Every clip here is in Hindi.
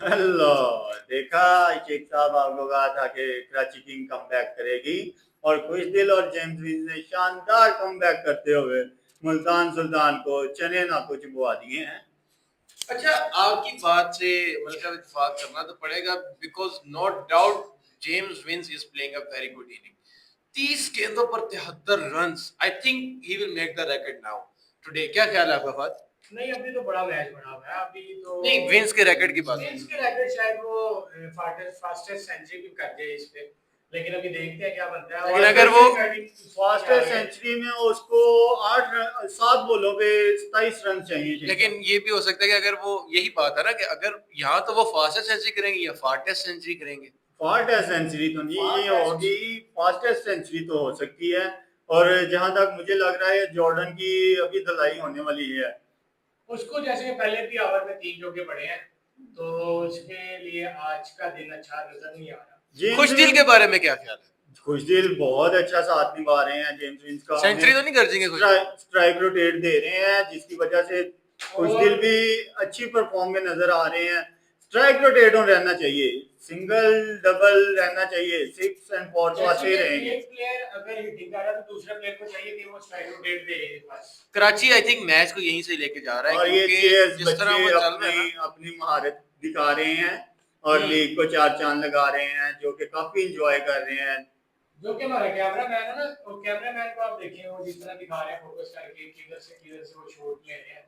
अल्लाह देखा। शेख साहब आपको कहा था कि कराची किंग कमबैक करेगी और खुशदिल और जेम्स विंस ने शानदार कमबैक करते हुए मुल्तान सुल्तान को चने ना कुछ बुआ दिए हैं। अच्छा, आपकी बात से मतलब इत्तेफाक करना तो पड़ेगा because no doubt James Vince is playing a very good inning. 30 गेंदों पर 73 runs. I think he will make the record now today. क्या ख्याल है आपका फात? नहीं, अभी तो बड़ा मैच बना हुआ है। अभी तो नहीं, विंस के रिकॉर्ड की बात। विंस के रिकॉर्ड शायद वो फास्टेस्ट सेंचुरी भी कर दे इस पे, लेकिन अभी देखते हैं क्या बनता है। लेकिन अगर वो फास्टेस्ट सेंचुरी में उसको 7 बॉलों पे 27 रन चाहिए। लेकिन ये भी हो सकता है कि अगर वो यही बात है ना कि अगर यहाँ तो वो फास्टेस्ट सेंचुरी करेंगे या फास्टेस्ट सेंचुरी करेंगे। फास्टेस्ट सेंचुरी तो नहीं ये होगी, फास्टेस्ट सेंचुरी तो हो सकती है। और जहां तक मुझे लग रहा है जॉर्डन की अभी धुलाई होने वाली है। उसको जैसे पहले भी ओवर में 3 चौके पड़े हैं, तो उसके लिए आज का दिन अच्छा नजर नहीं आ रहा। खुशदिल के बारे में क्या ख्याल है? खुशदिल बहुत अच्छा साथ निभा रहे हैं। जेम्स विंस का सेंचुरी तो नहीं कर देंगे स्ट्राइक रोटेट दे रहे हैं, जिसकी वजह से खुशदिल भी अच्छी परफॉर्म में नजर आ रहे हैं। स्ट्राइक रोटेट रहना चाहिए, सिंगल डबल रहना चाहिए, 6 एंड 4 तो आते ही रहेंगे। एक प्लेयर अगर हिटिंग कर रहा है तो दूसरे प्लेयर को चाहिए कि वो स्ट्राइक रोटेट दे बस। कराची आई थिंक मैच को यहीं से लेके जा रहा है और ये क्योंकि जिस तरह वो अपनी महारत दिखा रहे हैं और लीग को 4 चांद लगा रहे हैं, जो कि काफी इंजॉय कर रहे हैं। जो कि हमारा कैमरा मैन है ना, और कैमरा मैन को आप देखें वो जिस तरह दिखा रहे हैं फोकस करके किधर से वो शॉट ले रहे हैं,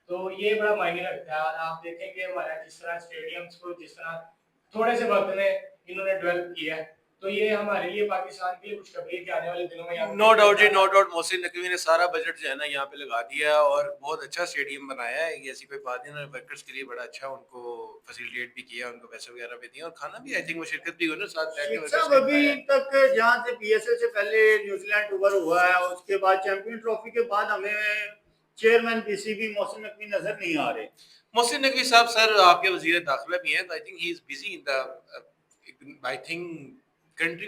तो ये बड़ा मायने रखता है। और आप देखेंगे हमारा जिस तरह स्टेडियम्स को जिस तरह थोड़े से वक्त में इन्होंने डेवलप किया है, तो ये हमारे लिए पाकिस्तान के लिए खुशखबरी के आने वाले दिनों में नो डाउट जी, नो डाउट। मोहसिन नकवी ने सारा बजट जो है ना यहाँ पे लगा दिया और बहुत अच्छा स्टेडियम बनाया है। ये ऐसी कोई बात नहीं, उन्होंने वर्कर्स के लिए बड़ा अच्छा उनको फैसिलिटेट भी किया, उनको पैसे वगैरह भी दिए और खाना भी आई थिंक वो शिरकत भी हुई ना साथ बैठ के वर्कर्स सब अभी तक जहां से पीएसएल से पहले न्यूजीलैंड टूर हुआ है, उसके बाद चैंपियन ट्रॉफी के बाद हमें चेयरमैन पीसीबी मोहसिन नकवी नजर नहीं आ रहे। मोहसिन नकवी साहब सर आपके वजीर दाखिला भी हैं, तो I think he is busy in the I think country.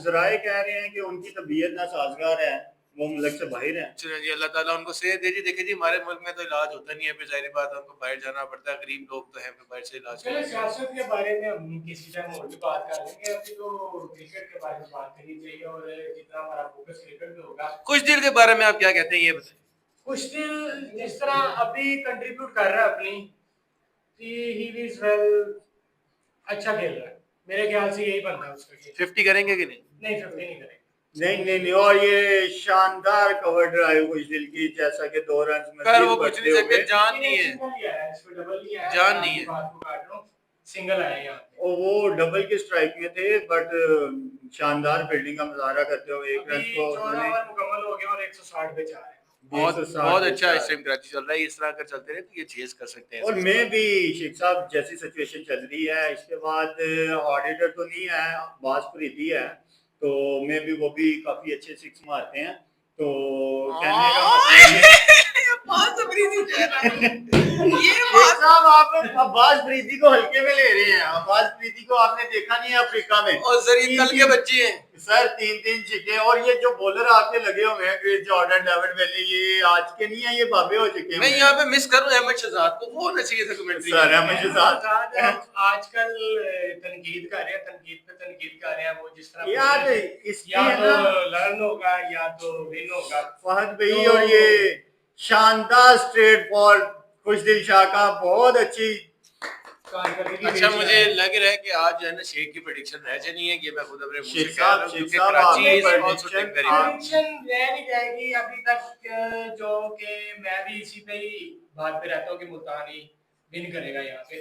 जराए कह रहे हैं कि उनकी तबीयत नासाजगार है, वो मुल्क से बाहर है। चलिए जी, अल्लाह ताला उनको सेहत दे जी। देखिए जी, हमारे मुल्क में तो इलाज होता नहीं है, फिर जाहिर बात है उनको बाहर जाना पड़ता है। गरीब लोग तो हैं, फिर बाहर से इलाज चलिए सियासत के बारे में हम किसी टाइम और भी बात कर लेंगे। अभी तो क्रिकेट के बारे में बात करनी चाहिए और जितना हमारा फोकस क्रिकेट पे होगा। खुशदिल के बारे में आप क्या कहते हैं ये बताइए। खुशदिल जिस तरह अभी कंट्रीब्यूट कर रहा है अपनी, ही इज वेल, अच्छा खेल रहा है। मेरे ख्याल से यही बनता है उसका। 50 करेंगे कि नहीं? नहीं, 50 नहीं करेंगे। नहीं। और ये शानदार कवर ड्राइव खुशदिल की, जैसा कि 2 रन कर वो कुछ नहीं सकते, जान नहीं है, डबल नहीं है, जान नहीं है। बात को काट रहा हूं, सिंगल आया यहाँ पे। और वो डबल के स्ट्राइक में थे, बट शानदार फील्डिंग का मुजाहरा करते हुए 1 रन को 14 ओवर मुकम्मल हो गया और 160 पे जा रहे हैं। बहुत अच्छा इस टाइम कराची चल रहा है। इस तरह अगर चलते रहे तो ये चेस कर सकते हैं। और मैं भी शेख साहब जैसी सिचुएशन चल रही है, इसके बाद ऑडिटर तो नहीं है, बास फरीदी है, तो मैं भी वो भी काफी अच्छे 6 मारते हैं, तो कहने का साहब आप अब्बास फरीदी को हल्के में ले रहे हैं। अब्बास फरीदी को आपने देखा नहीं है अफ्रीका में, और सर ये कल के बच्चे हैं सर, 3 छिके। और ये जो बॉलर आपके लगे हुए हैं क्रिस जॉर्डन, डेविड वेली, ये आज के नहीं है, ये बाबे हो चुके हैं। मैं यहाँ पे मिस करूं अहमद शहजाद को, वो होना चाहिए था कमेंट्री। सर अहमद शहजाद आजकल तनकीद कर रहे हैं, तनकीद पे तनकीद कर रहे हैं। वो जिस तरह यार या तो लर्न होगा या तो विन होगा फहद भाई। और ये शानदार स्ट्रेट बॉल खुशदिल शाह का बहुत अच्छी। अच्छा, मुझे लग रहा है कि आज जो है ना शेख की प्रेडिक्शन रह जानी है कि मैं खुद अपने मुंह से शेख कह रहा हूं क्योंकि Karachi is also take very prediction रह नहीं जाएगी अभी तक, जो कि मैं भी इसी पे ही बात पे रहता हूं कि मुल्तान ही विन करेगा। यहाँ पे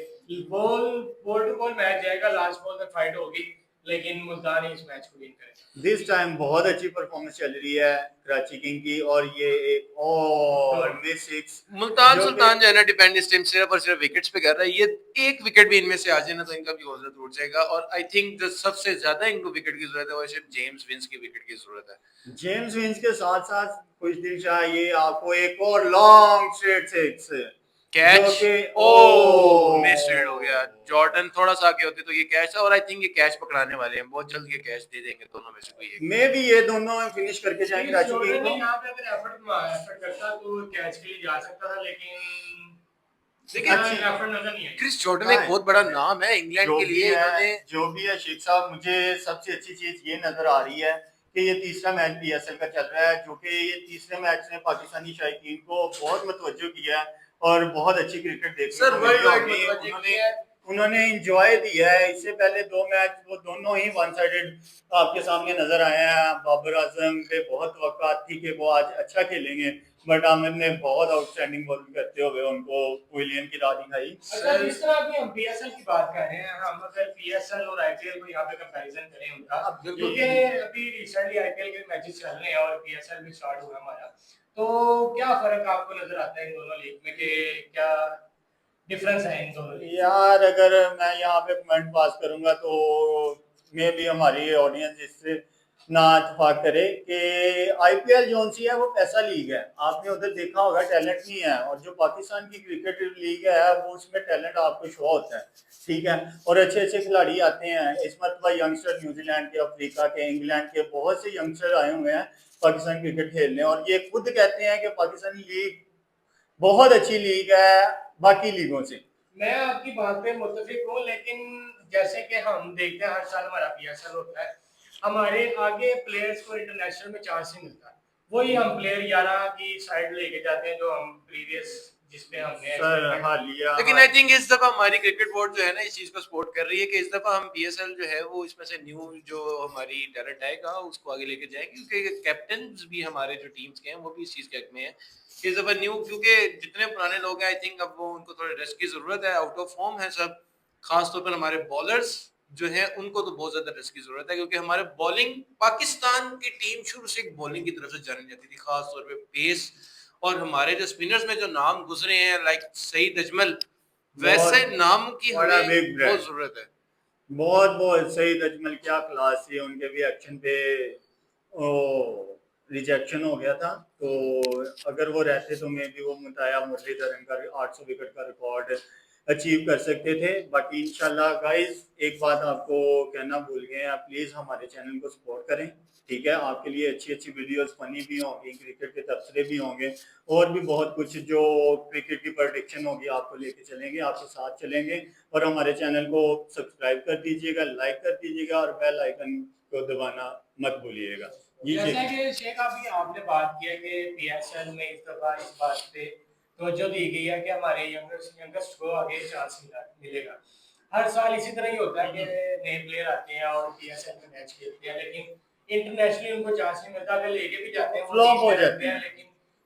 बॉल टू बॉल मैच जाएगा, लास्ट बॉल तक फाइट होगी, लेकिन मुल्तान ही इस मैच को विन करेगा। दिस टाइम बहुत अच्छी परफॉर्मेंस चल रही है कराची किंग की, और ये एक और मिस 6 मुल्तान सुल्तान जो है ना डिपेंड इस टाइम सिर्फ और सिर्फ विकेट्स पे कर रहा है। ये एक विकेट भी इनमें से आ जाए ना तो इनका भी हौसला टूट जाएगा। और आई थिंक जो सबसे ज्यादा इनको विकेट की जरूरत है वो सिर्फ जेम्स विंस की विकेट की जरूरत है। जेम्स विंस के साथ साथ खुशदिल शाह, ये आपको एक और लॉन्ग स्ट्रेट 6 कैच, ओ मिस रेड हो गया। जॉर्डन थोड़ा सा आगे होते तो ये कैच था, और आई थिंक ये कैच पकड़ाने वाले हैं, बहुत जल्द ये कैच दे देंगे दोनों में से कोई एक। मैं भी ये दोनों फिनिश करके जाएंगे कराची किंग को। यहाँ पे अगर एफर्ट करता तो कैच के लिए जा सकता था, लेकिन लेकिन अच्छी एफर्ट नजर नहीं आई। क्रिस जॉर्डन एक बहुत बड़ा नाम है इंग्लैंड के लिए, इन्होंने जो भी है शेख साहब, मुझे सबसे अच्छी चीज ये नजर आ रही है कि ये तीसरा मैच पीएसएल का चल रहा है, जो कि ये तीसरे मैच ने पाकिस्तानी शायकीन को बहुत मतवज्जो किया है और बहुत अच्छी क्रिकेट देखने सर को वर्ल्ड मिली वाइड होगी। मुतवज्जो उन्होंने किया है। उन्होंने इंजॉय दिया है। इससे पहले 2 मैच वो दोनों ही वन साइडेड आपके सामने नजर आए हैं। बाबर आजम पे बहुत तवक्कात थी कि वो आज अच्छा खेलेंगे, बट आमिर ने बहुत आउटस्टैंडिंग बॉलिंग करते हुए उनको विलियन की राह दिखाई। अच्छा, जिस तरह अभी हम पीएसएल की बात कर रहे हैं, हम अगर पीएसएल और आईपीएल को यहाँ पे कंपैरिजन करें उनका, अब बिल्कुल। क्योंकि अभी रिसेंटली आईपीएल के मैचेस चल रहे हैं और पीएसएल भी स्टार्ट हुआ हमारा, तो क्या फर्क आपको नजर आता है इन दोनों लीग में, कि क्या डिफरेंस है इन दोनों लीग? यार अगर मैं यहाँ पे कमेंट पास करूंगा तो मे भी हमारी ऑडियंस इससे ना इत्तेफाक करे कि आईपीएल जो सी है वो पैसा लीग है। आपने उधर देखा होगा टैलेंट नहीं है, और जो पाकिस्तान की क्रिकेट लीग है वो उसमें टैलेंट आपको शो होता है, ठीक है, और अच्छे अच्छे खिलाड़ी आते हैं। इस मरतबा यंगस्टर न्यूजीलैंड के, अफ्रीका के, इंग्लैंड के बहुत से यंगस्टर आए हुए हैं पाकिस्तान क्रिकेट खेलने, और ये खुद कहते हैं कि पाकिस्तानी लीग बहुत अच्छी लीग है बाकी लीगों से। मैं आपकी बात पे मुत्तफिक हूँ, लेकिन जैसे कि हम देखते हैं हर साल हमारा पीएसएल होता है, हमारे आगे प्लेयर्स को इंटरनेशनल में चांस नहीं मिलता। वही हम प्लेयर 11 की साइड लेके जाते हैं जो हम प्रीवियस जिस पे हमने सर experiment- हालिया लेकिन आई थिंक इस दफा हमारी क्रिकेट बोर्ड जो है ना इस चीज को सपोर्ट कर रही है कि इस दफा हम पीएसएल जो है वो इसमें से न्यू जो हमारी टैलेंट आएगा उसको आगे लेके जाएंगे, क्योंकि कैप्टन भी हमारे जो टीम्स के हैं वो भी इस चीज के हक में है इस दफा न्यू, क्योंकि जितने पुराने लोग हैं आई थिंक अब वो उनको थोड़े रेस्ट की जरूरत है, आउट ऑफ फॉर्म है सब, खासतौर पर हमारे बॉलर्स जो है उनको तो बहुत ज्यादा रेस्ट की जरूरत है, क्योंकि हमारे बॉलिंग पाकिस्तान की टीम शुरू से एक बॉलिंग की तरफ से जानी जाती थी, खासतौर पे पेस, और हमारे जो स्पिनर्स में जो नाम गुजरे हैं लाइक सईद अजमल, वैसे नाम की बड़ा हमें बिग ब्रांड, बहुत जरूरत है। बहुत बहुत सईद अजमल क्या क्लास थी उनके भी एक्शन पे। ओ रिजेक्शन हो गया था, तो अगर वो रहते तो मे भी वो मुताया मुरलीधरन का 800 विकेट का रिकॉर्ड अचीव कर सकते थे। बाकी इंशाल्लाह गाइस एक बात आपको कहना भूल गए हैं, प्लीज़ हमारे चैनल को सपोर्ट करें, ठीक है। आपके लिए अच्छी अच्छी वीडियोस फनी भी होंगी, क्रिकेट के तबसरे भी होंगे, और भी बहुत कुछ जो क्रिकेट की प्रेडिक्शन होगी आपको लेके चलेंगे, आपके साथ चलेंगे। और हमारे चैनल को सब्सक्राइब कर दीजिएगा, लाइक कर दीजिएगा, और बेल आइकन को दबाना मत भूलिएगा। जैसा कि शेख अभी आपने बात किया कि पीएसएल में इस दफा इस बात पे तवज्जो दी गई है कि हमारे यंगस्ट को आगे चांस मिलेगा। हर साल इसी तरह ही होता है कि नए प्लेयर आते हैं और पीएसएल में मैच खेलते हैं, लेकिन इंटरनेशनली उनको चांस नहीं मिलता। अगर लेके भी जाते हैं वो फ्लॉप टीम हो में जाते रखते हैं, हैं। लेकिन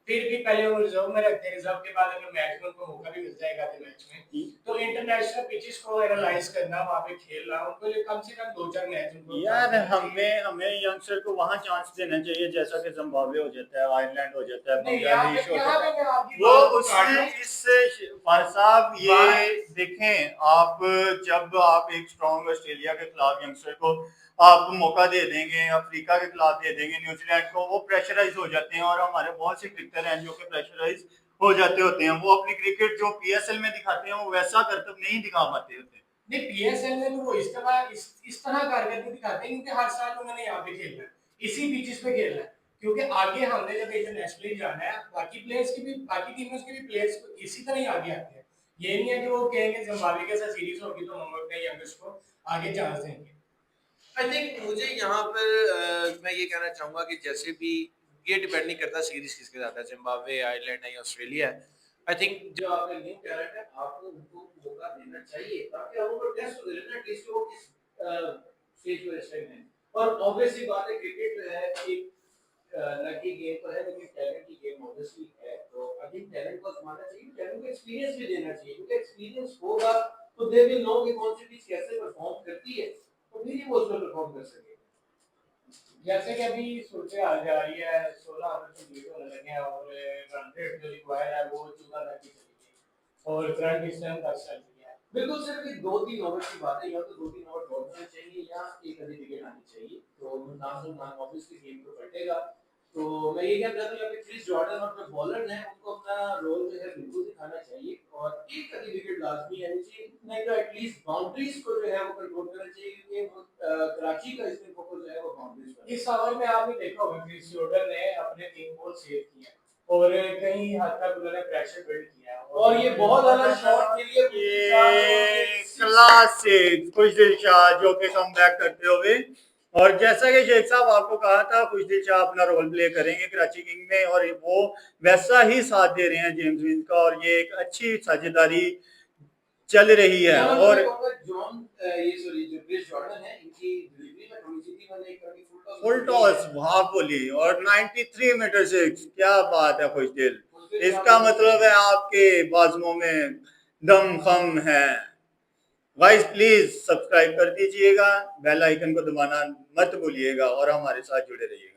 फिर भी पहले वो रिजर्व में रखते हैं। रिजर्व के बाद अगर मैच में उनको मौका भी मिल जाएगा आधे मैच में, तो इंटरनेशनल पिचेस को एनालाइज करना, वहाँ पे खेलना, उनको लिए कम से कम 2-4 मैच उनको यार हमें हमें यंगस्टर को वहां चांस देना चाहिए, जैसा कि जिम्बाब्वे हो जाता है, आयरलैंड हो जाता है, नहीं, यहाँ बांग्लादेश पे हो यहाँ जाता पे है। मैं आपकी वो बात को उससे काट रहा हूँ। इससे फार साहब ये बात- देखें, आप जब आप एक स्ट्रॉन्ग ऑस्ट्रेलिया के खिलाफ यंगस्टर को आप मौका दे देंगे, अफ्रीका के खिलाफ दे देंगे, न्यूजीलैंड को, वो प्रेशराइज हो जाते हैं। और हमारे बहुत से क्रिकेटर हैं जो कि प्रेशराइज हो जाते होते हैं, वो अपनी क्रिकेट जो पीएसएल में दिखाते हैं वो वैसा करतब नहीं दिखा पाते होते। नहीं, पीएसएल में भी वो इस तरह कारकर्दगी दिखाते हैं, क्योंकि हर साल उन्होंने यहाँ पे खेलना है, इसी बीचेस पे खेलना है। क्योंकि आगे हमने जब इंटरनेशनली जाना है, बाकी प्लेयर्स की भी, बाकी टीमों के भी प्लेयर्स इसी तरह ही आगे आते हैं। ये नहीं है कि वो कहेंगे जिम्बाब्वे के साथ सीरीज होगी तो हम अपने यंगर्स को आगे चांस देंगे। आई थिंक मुझे यहाँ पर मैं ये कहना चाहूंगा कि जैसे भी ये डिपेंड नहीं करता सीरीज किसके साथ है, जिम्बाब्वे, आयरलैंड है या ऑस्ट्रेलिया है। आई थिंक जो आपका न्यू टैलेंट है आपको उनको मौका देना चाहिए, ताकि आप उनको टेस्ट तो दे लेना एटलीस्ट वो किस स्टेज पे स्टैंड है। और ऑब्वियसली बात है क्रिकेट जो है एक लकी गेम तो है, लेकिन टैलेंट की गेम ऑब्वियसली है। तो आई थिंक टैलेंट को आजमाना चाहिए, टैलेंट को एक्सपीरियंस भी देना चाहिए, क्योंकि एक्सपीरियंस होगा तो दे विल नो कि कौन सी चीज कैसे परफॉर्म करती है, तो फिर ही वो उसमें परफॉर्म कर सके। जैसे कि अभी सूरत हाल जा रही है, 16 ओवर कंप्लीट होने लगे हैं और रन रेट जो रिक्वायर है वो 14 तक की चली गई और करंट डिस्टेंस 10 चल रही है। बिल्कुल सिर्फ ये 2-3 ओवर की बात है, या तो 2-3 ओवर दौड़ना चाहिए या एक आधी विकेट आनी चाहिए, तो मुल्तान ऑब्वियसली गेम को पलटेगा। तो मैं ये कहना चाहता हूँ कि क्रिस जॉर्डन और जो बॉलर हैं उनको अपना रोल जो है बिल्कुल दिखाना चाहिए और एक आधी विकेट लाजमी आनी चाहिए, नहीं तो एटलीस्ट बाउंड्रीज को जो है वो कंट्रोल करना चाहिए, क्योंकि कराची का इसमें फोकस जो है वो बाउंड्रीज पर। इस ओवर में आपने देखा होगा क्रिस जॉर्डन ने अपने 3 बॉल सेव किए और कहीं हद तक उन्होंने प्रेशर बिल्ड किया और ये बहुत ज्यादा शॉट के लिए ये क्लासिक खुशदिल शाह जो कि कमबैक करते हुए, और जैसा कि शेख साहब आपको कहा था खुशदिल शाह अपना रोल प्ले करेंगे कराची किंग में, और वो वैसा ही साथ दे रहे हैं जेम्स विंस का, और ये एक अच्छी साझेदारी चल रही है। और जॉन ये सॉरी जो क्रिस जॉर्डन है इनकी डिलीवरी में थोड़ी सी थी, मैंने एक कभी फुल टॉस वहां बोली और 93 मीटर से, क्या बात है खुशदिल, इसका मतलब है आपके बाजुओं में दम खम है। गाइस प्लीज सब्सक्राइब कर दीजिएगा, बेल आइकन को दबाना मत भूलिएगा और हमारे साथ जुड़े रहिएगा।